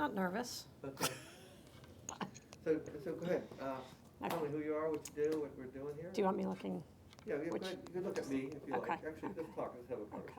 Not nervous. Okay. So go ahead. Tell me who you are, what you do, what we're doing here. Do you want me looking? Yeah, go ahead. You can look at me if you Okay, like. Actually, just okay. talk, let's have a Okay.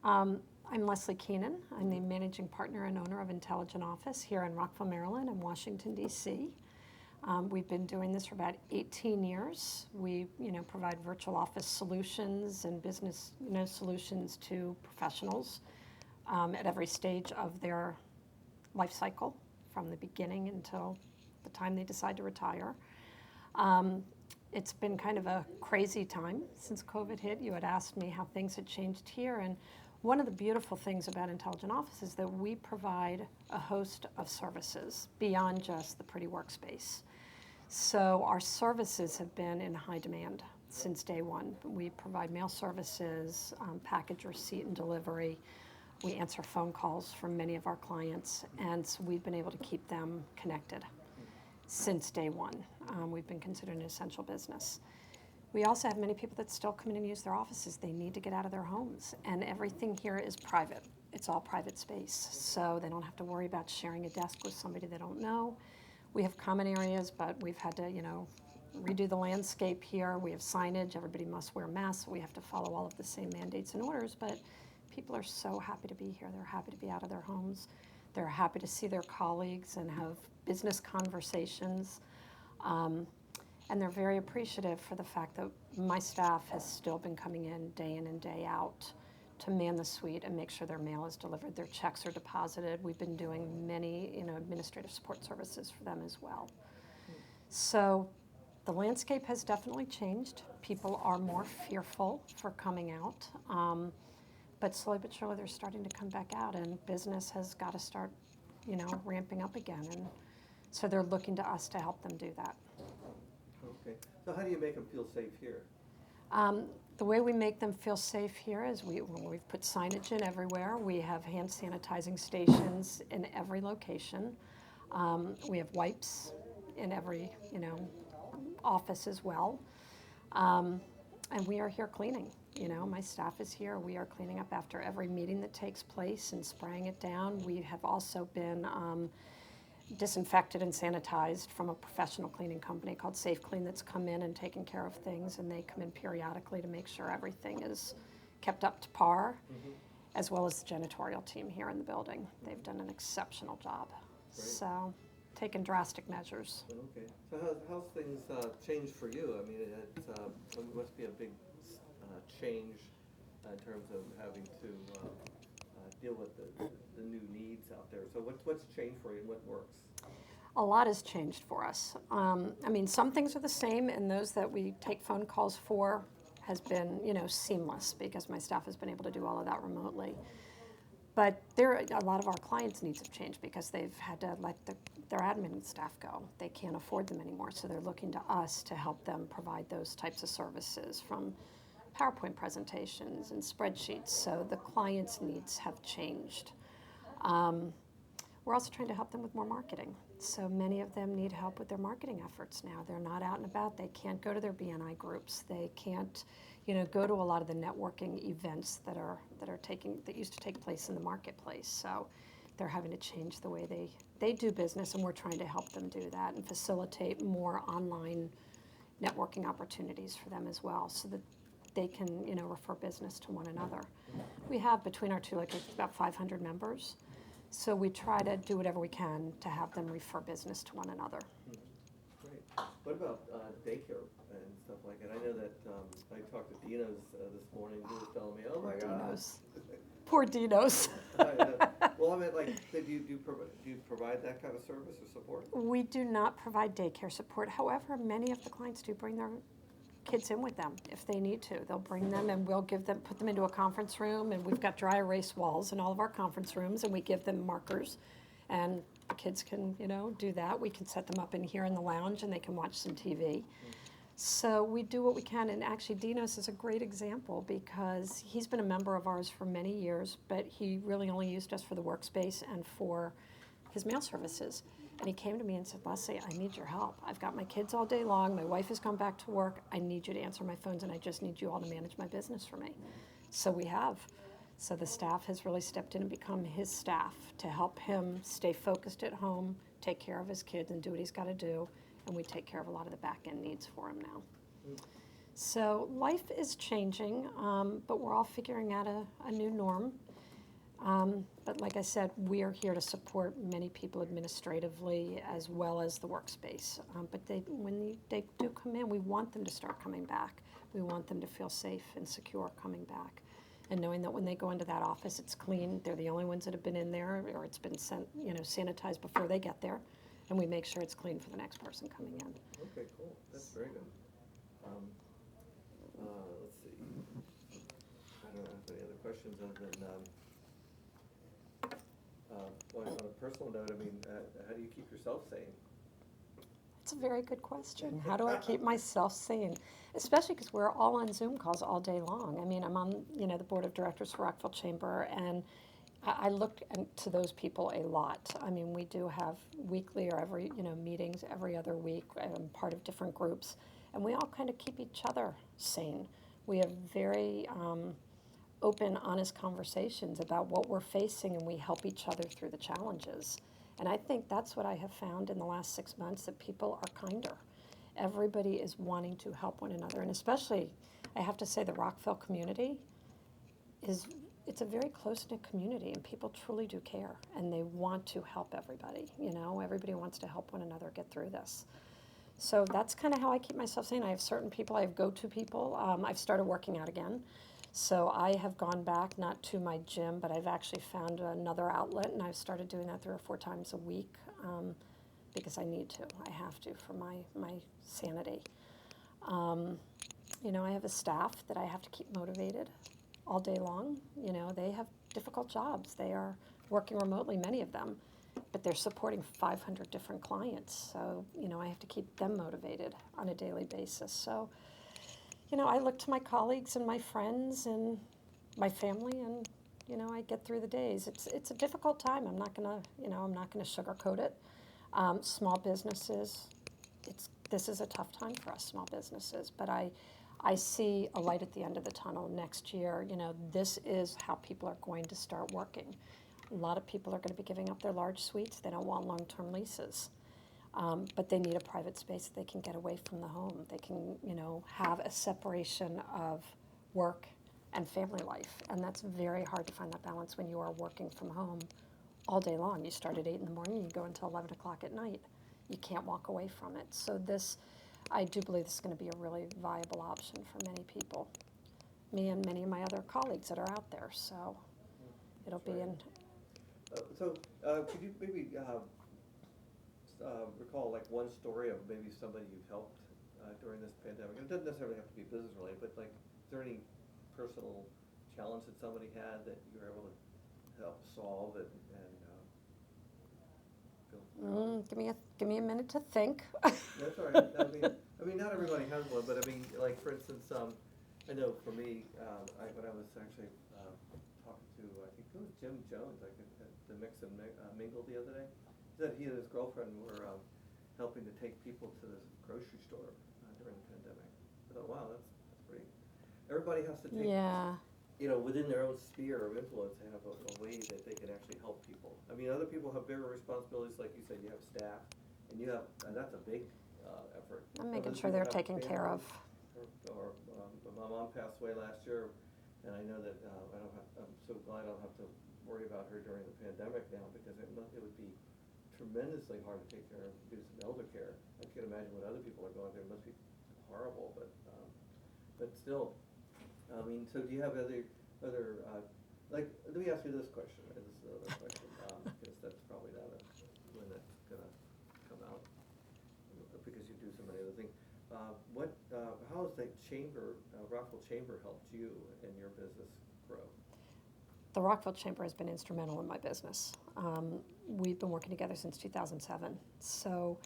conversation. I'm Leslie Keenan. I'm the managing partner and owner of Intelligent Office here in Rockville, Maryland and Washington, D.C. We've been doing this for about 18 years. We, provide virtual office solutions and business, solutions to professionals at every stage of their life cycle, from the beginning until the time they decide to retire. It's been kind of a crazy time since COVID hit. You had asked me how things had changed here, and one of the beautiful things about Intelligent Office is that we provide a host of services beyond just the pretty workspace. So our services have been in high demand since day one. We provide mail services, package receipt and delivery. We answer phone calls from many of our clients, and so we've been able to keep them connected since day one. We've been considered an essential business. We also have many people that still come in and use their offices. They need to get out of their homes, and everything here is private. It's all private space, so they don't have to worry about sharing a desk with somebody they don't know. We have common areas, but we've had to, redo the landscape here. We have signage. Everybody must wear masks. We have to follow all of the same mandates and orders, but people are so happy to be here. They're happy to be out of their homes. They're happy to see their colleagues and have business conversations. And they're very appreciative for the fact that my staff has still been coming in and day out to man the suite and make sure their mail is delivered, their checks are deposited. We've been doing many, administrative support services for them as well. So the landscape has definitely changed. People are more fearful for coming out. But slowly but surely they're starting to come back out, and business has got to start, ramping up again. And so they're looking to us to help them do that. Okay. So how do you make them feel safe here? The way we make them feel safe here is we've put signage in everywhere. We have hand sanitizing stations in every location. We have wipes in every, office as well. And we are here cleaning. My staff is here. We are cleaning up after every meeting that takes place and spraying it down. We have also been disinfected and sanitized from a professional cleaning company called Safe Clean that's come in and taken care of things, and they come in periodically to make sure everything is kept up to par, as well as the janitorial team here in the building. They've done an exceptional job. Great. So, taken drastic measures. Okay. So how's things changed for you? I mean, it must be a big change in terms of having to deal with the new needs out there. So what's changed for you and what works? A lot has changed for us. Some things are the same, and those that we take phone calls for has been, seamless because my staff has been able to do all of that remotely. But a lot of our clients' needs have changed because they've had to let their admin staff go. They can't afford them anymore, so they're looking to us to help them provide those types of services, from PowerPoint presentations and spreadsheets. So the clients' needs have changed. We're also trying to help them with more marketing. So many of them need help with their marketing efforts now. They're not out and about. They can't go to their BNI groups. They can't, go to a lot of the networking events that used to take place in the marketplace. So they're having to change the way they do business, and we're trying to help them do that and facilitate more online networking opportunities for them as well, so that they can, refer business to one another. We have, between our two locations, about 500 members. So we try to do whatever we can to have them refer business to one another. Great. What about daycare and stuff like that? I know that I talked to Dino's this morning. He was telling me, oh my God. Poor Dinos. Well, do you provide that kind of service or support? We do not provide daycare support. However, many of the clients do bring their kids in with them if they need to. They'll bring them, and we'll put them into a conference room, and we've got dry erase walls in all of our conference rooms, and we give them markers, and the kids can, do that. We can set them up in here in the lounge, and they can watch some TV. So we do what we can, and actually Dinos is a great example because he's been a member of ours for many years, but he really only used us for the workspace and for his mail services. And he came to me and said, Leslie, I need your help. I've got my kids all day long. My wife has gone back to work. I need you to answer my phones, and I just need you all to manage my business for me. So we have. So the staff has really stepped in and become his staff to help him stay focused at home, take care of his kids and do what he's got to do, and we take care of a lot of the back end needs for him now. Mm. So life is changing, but we're all figuring out a new norm. But like I said, we are here to support many people administratively as well as the workspace. But when they do come in, we want them to start coming back. We want them to feel safe and secure coming back. And knowing that when they go into that office, it's clean. They're the only ones that have been in there, or it's been sanitized before they get there. And we make sure it's clean for the next person coming in. Okay, cool. That's very good. Let's see. I don't have any other questions other than, well, on a personal note, I mean, how do you keep yourself sane? It's a very good question. How do I keep myself sane? Especially because we're all on Zoom calls all day long. I mean, I'm on the board of directors for Rockville Chamber, and I look to those people a lot. I mean, we do have weekly or every meetings every other week. I'm part of different groups, and we all kind of keep each other sane. We have very open, honest conversations about what we're facing, and we help each other through the challenges. And I think that's what I have found in the last 6 months, that people are kinder. Everybody is wanting to help one another, and especially, I have to say, the Rockville community it's a very close-knit community, and people truly do care, and they want to help everybody. Everybody wants to help one another get through this. So that's kind of how I keep myself sane. I have certain people, I have go-to people. I've started working out again. So I have gone back, not to my gym, but I've actually found another outlet, and I've started doing that 3 or 4 times a week because I need to. I have to for my sanity. I have a staff that I have to keep motivated all day long. They have difficult jobs. They are working remotely, many of them, but they're supporting 500 different clients. So, I have to keep them motivated on a daily basis. So, I look to my colleagues and my friends and my family, and I get through the days. It's a difficult time. I'm not gonna sugarcoat it. Small businesses, this is a tough time for us small businesses, but I see a light at the end of the tunnel next year. This is how people are going to start working. A lot of people are going to be giving up their large suites. They don't want long-term leases. But they need a private space that they can get away from the home. They can, have a separation of work and family life. And that's very hard to find that balance when you are working from home all day long. You start at 8 in the morning, you go until 11 o'clock at night. You can't walk away from it. So I do believe this is going to be a really viable option for many people. Me and many of my other colleagues that are out there. So it'll be in. Could you maybe recall like one story of maybe somebody you've helped during this pandemic? It doesn't necessarily have to be business related, but like, is there any personal challenge that somebody had that you were able to help solve and Give me a minute to think. That's all right. I mean, not everybody has one, but I mean, like for instance, I know for me, when I was actually talking to, I think it was Jim Jones, like at the Mix and Mingle the other day, he said he and his girlfriend were helping to take people to the grocery store during the pandemic. I thought, wow, that's pretty. Everybody has to take, within their own sphere of influence, have a way that they can actually help people. I mean, other people have bigger responsibilities, like you said, you have staff, and that's a big effort. I'm making sure they're taken care of. Or my mom passed away last year, and I know that I'm so glad I don't have to worry about her during the pandemic now, because it would be tremendously hard to take care of, do some elder care. I can't imagine what other people are going through. It must be horrible, but still. I mean, so do you have other like? Let me ask you this question. This is another question, because that's probably not one that's gonna come out because you do so many other things. How has the Rockville Chamber helped you and your business grow? The Rockville Chamber has been instrumental in my business. We've been working together since 2007. So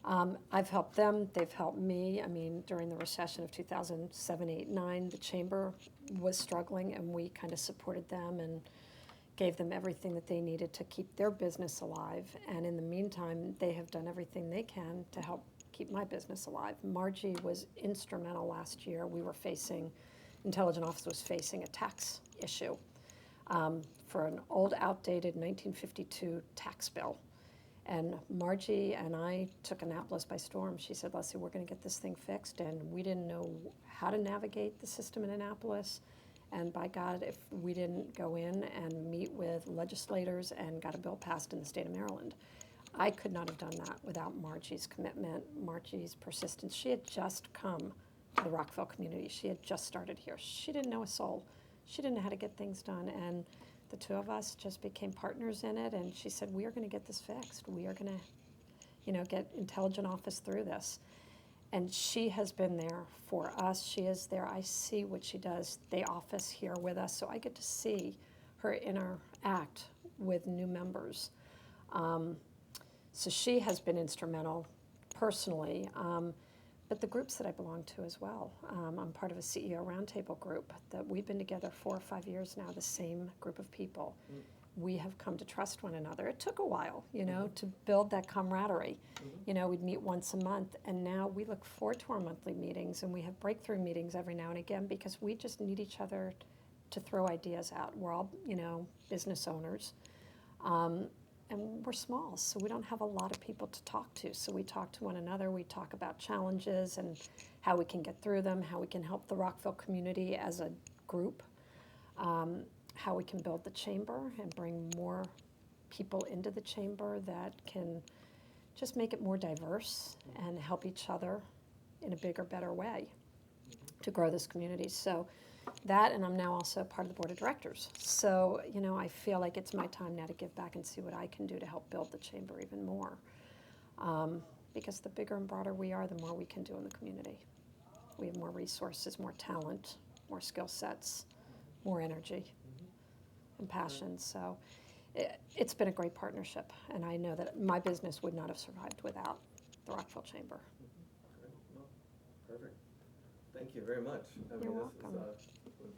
I've helped them, they've helped me. I mean, during the recession of 2007, 8, 9, the Chamber was struggling, and we kind of supported them and gave them everything that they needed to keep their business alive. And in the meantime, they have done everything they can to help keep my business alive. Margie was instrumental last year. Intelligent Office was facing a tax issue. for an old, outdated 1952 tax bill. And Margie and I took Annapolis by storm. She said, Leslie, we're going to get this thing fixed. And we didn't know how to navigate the system in Annapolis. And by God, if we didn't go in and meet with legislators and got a bill passed in the state of Maryland, I could not have done that without Margie's commitment, Margie's persistence. She had just come to the Rockville community. She had just started here. She didn't know a soul. She didn't know how to get things done. And the two of us just became partners in it. And she said, we are going to get this fixed. We are going to, get Intelligent Office through this. And she has been there for us. She is there. I see what she does. The office here with us. So I get to see her interact with new members. So she has been instrumental personally, but the groups that I belong to as well. I'm part of a CEO roundtable group that we've been together 4 or 5 years now, the same group of people. We have come to trust one another. It took a while, to build that camaraderie. We'd meet once a month, and now we look forward to our monthly meetings, and we have breakthrough meetings every now and again because we just need each other to throw ideas out. We're all, business owners. And we're small, so we don't have a lot of people to talk to. So we talk to one another. We talk about challenges and how we can get through them, how we can help the Rockville community as a group, how we can build the chamber and bring more people into the chamber that can just make it more diverse and help each other in a bigger, better way to grow this community. So that, and I'm now also part of the board of directors. So, I feel like it's my time now to give back and see what I can do to help build the chamber even more. Because the bigger and broader we are, the more we can do in the community. We have more resources, more talent, more skill sets, more energy and passion. So it's been a great partnership, and I know that my business would not have survived without the Rockville Chamber. Well, perfect. Thank you very much. You're welcome. This is